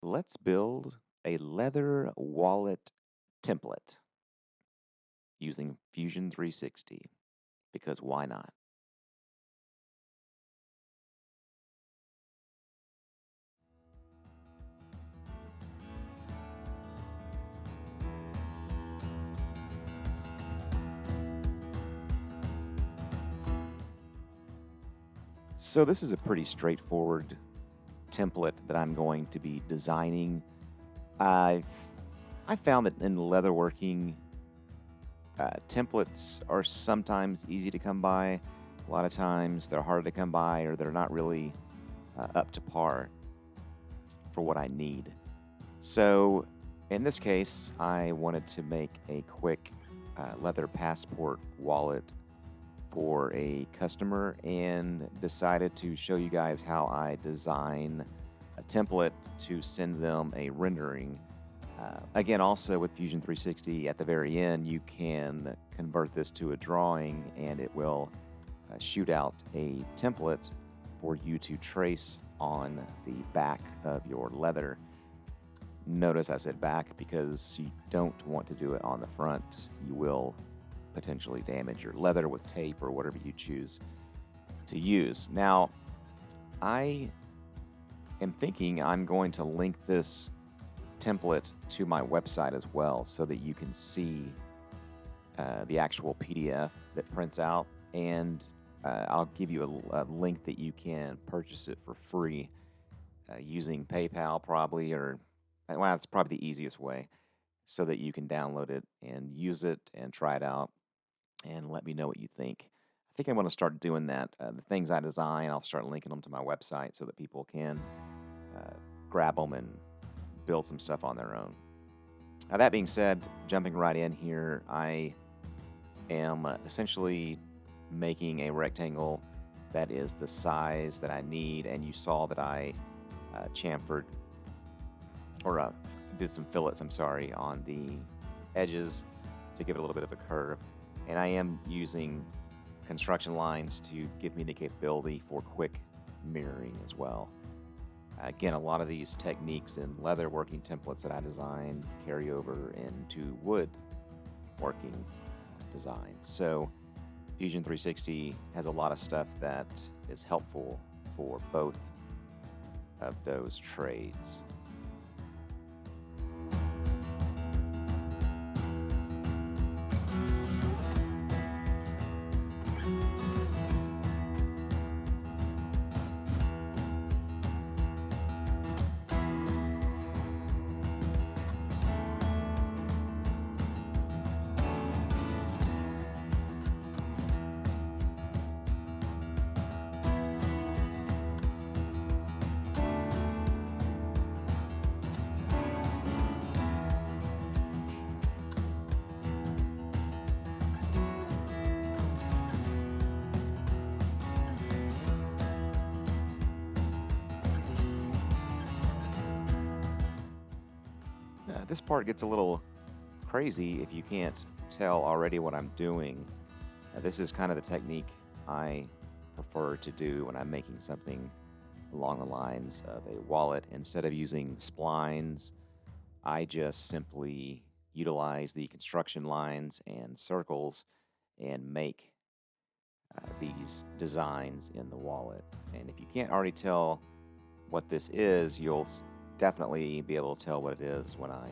Let's build a leather wallet template using Fusion 360 because why not? So this is a pretty straightforward template that I'm going to be designing. I I found that in leatherworking, templates are sometimes easy to come by. A lot of times they're hard to come by or they're not really up to par for what I need. So in this case, I wanted to make a quick leather passport wallet for a customer and decided to show you guys how I design a template to send them a rendering. Again, also with Fusion 360, at the very end, you can convert this to a drawing and it will shoot out a template for you to trace on the back of your leather. Notice I said back because you don't want to do it on the front. You will potentially damage your leather with tape or whatever you choose to use. Now, I am thinking I'm going to link this template to my website as well so that you can see the actual PDF that prints out, and I'll give you a link that you can purchase it for free using PayPal probably, or well, that's probably the easiest way so that you can download it and use it and try it out and let me know what you think. I think I'm going to start doing that. The things I design, I'll start linking them to my website so that people can uh, grab them and build some stuff on their own. Now, that being said, jumping right in here, I am essentially making a rectangle that is the size that I need, and you saw that I chamfered or did some fillets, I'm sorry, on the edges to give it a little bit of a curve. And I am using construction lines to give me the capability for quick mirroring as well. Again, a lot of these techniques in leather working templates that I design carry over into wood working design. So Fusion 360 has a lot of stuff that is helpful for both of those trades. This part gets a little crazy if you can't tell already what I'm doing. This is kind of the technique I prefer to do when I'm making something along the lines of a wallet. Instead of using splines, I just simply utilize the construction lines and circles and make these designs in the wallet. And if you can't already tell what this is, you'll definitely be able to tell what it is when I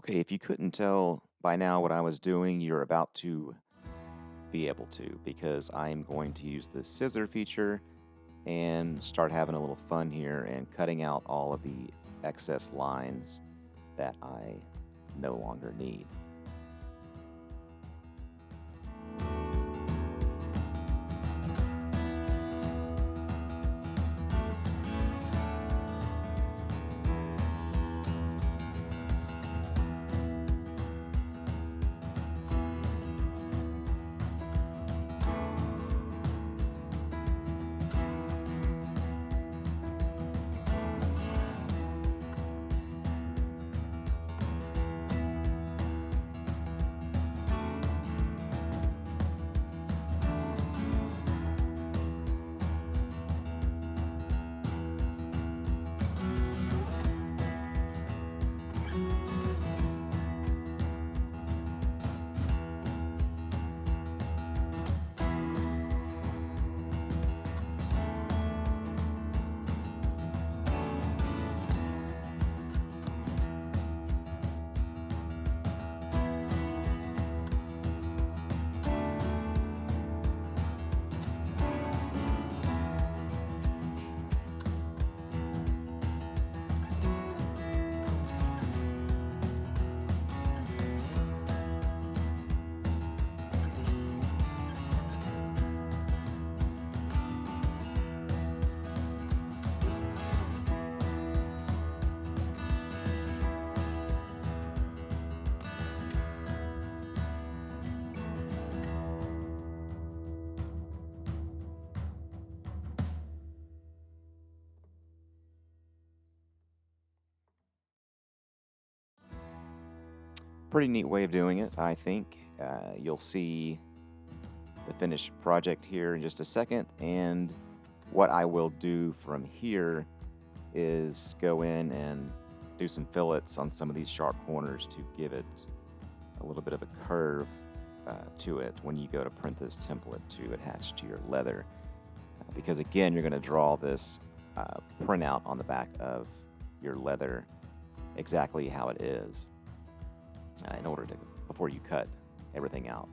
Okay, if you couldn't tell by now what I was doing, you're about to be able to, because I am going to use the scissor feature and start having a little fun here and cutting out all of the excess lines that I no longer need. Pretty neat way of doing it, I think. You'll see the finished project here in just a second, and what I will do from here is go in and do some fillets on some of these sharp corners to give it a little bit of a curve to it when you go to print this template to attach to your leather. Because again, you're going to draw this printout on the back of your leather exactly how it is in order to, before you cut everything out.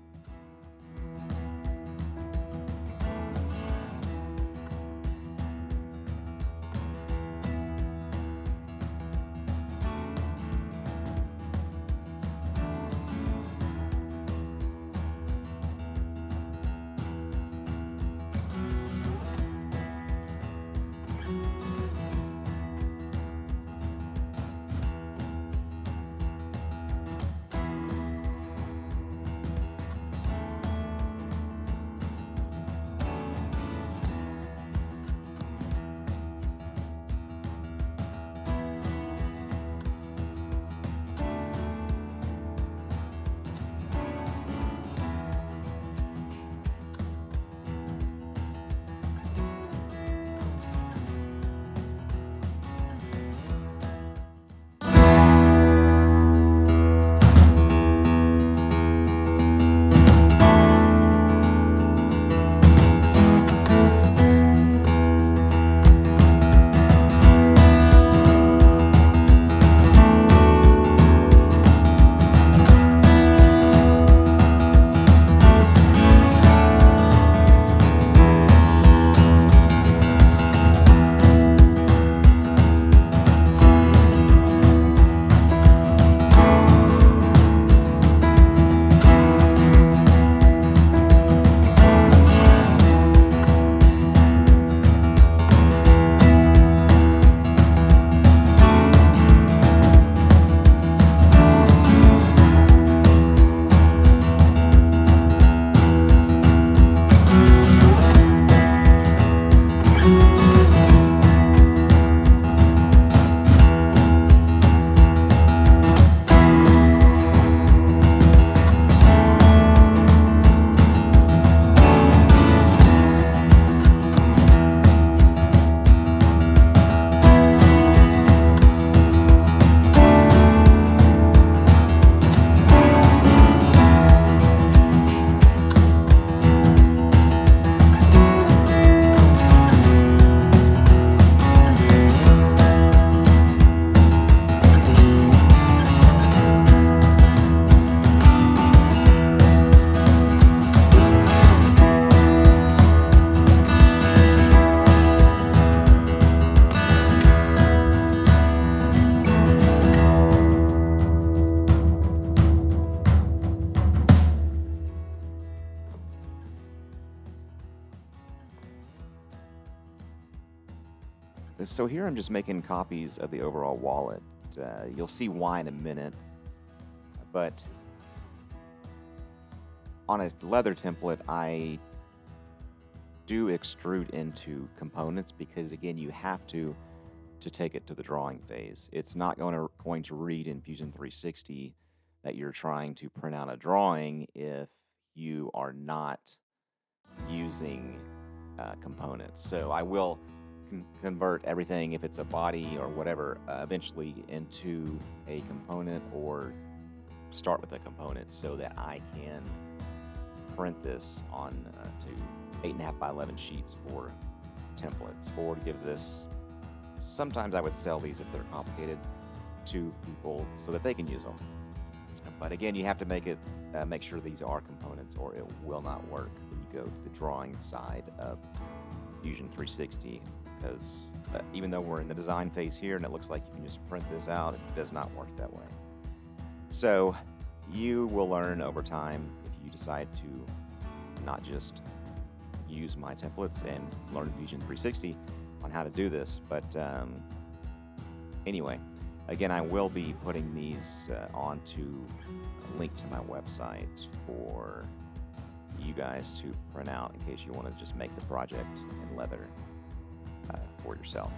So here I'm just making copies of the overall wallet. You'll see why in a minute, but on a leather template, I do extrude into components because, again, you have to take it to the drawing phase. It's not going to read in Fusion 360 that you're trying to print out a drawing if you are not using components. So I will convert everything, if it's a body or whatever, eventually into a component, or start with a component so that I can print this on to 8.5 by 11 sheets for templates, or to give this. Sometimes I would sell these if they're complicated to people so that they can use them. But again, you have to make sure these are components, or it will not work when you go to the drawing side of Fusion 360. Because even though we're in the design phase here and it looks like you can just print this out, it does not work that way. So you will learn over time if you decide to not just use my templates and learn Fusion 360 on how to do this. But anyway, again, I will be putting these onto a link to my website for you guys to print out in case you want to just make the project in leather for yourself.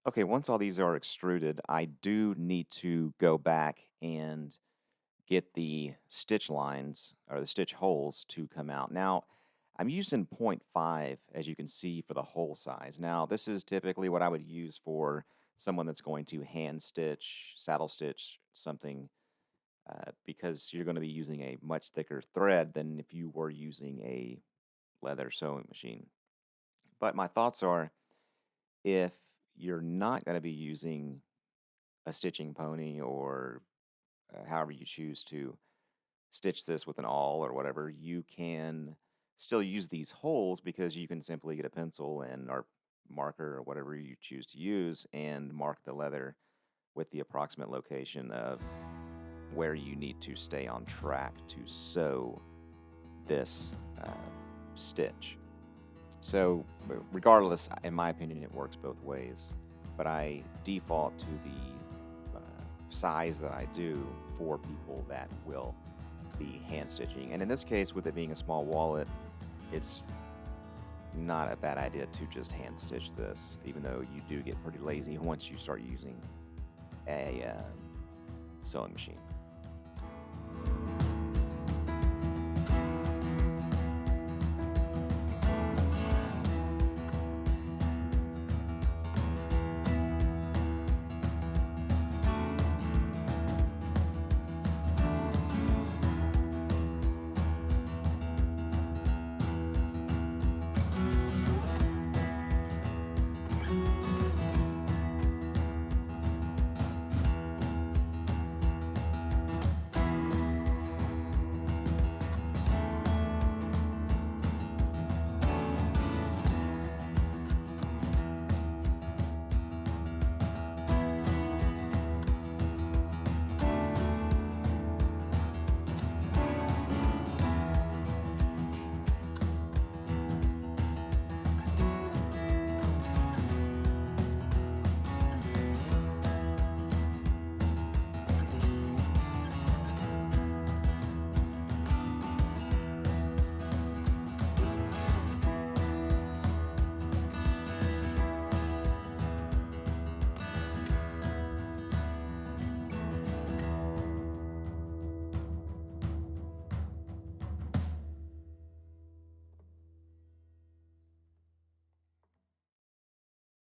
Okay, once all these are extruded, I do need to go back and get the stitch lines or the stitch holes to come out. Now, I'm using 0.5, as you can see, for the hole size. Now, this is typically what I would use for someone that's going to hand stitch, saddle stitch something, because you're going to be using a much thicker thread than if you were using a leather sewing machine. But my thoughts are, if you're not going to be using a stitching pony, or however you choose to stitch this with an awl or whatever, you can still use these holes, because you can simply get a pencil and or marker or whatever you choose to use and mark the leather with the approximate location of where you need to stay on track to sew this stitch. So, regardless, in my opinion, it works both ways. But I default to the size that I do for people that will be hand stitching. And in this case, with it being a small wallet, it's not a bad idea to just hand stitch this, even though you do get pretty lazy once you start using a sewing machine.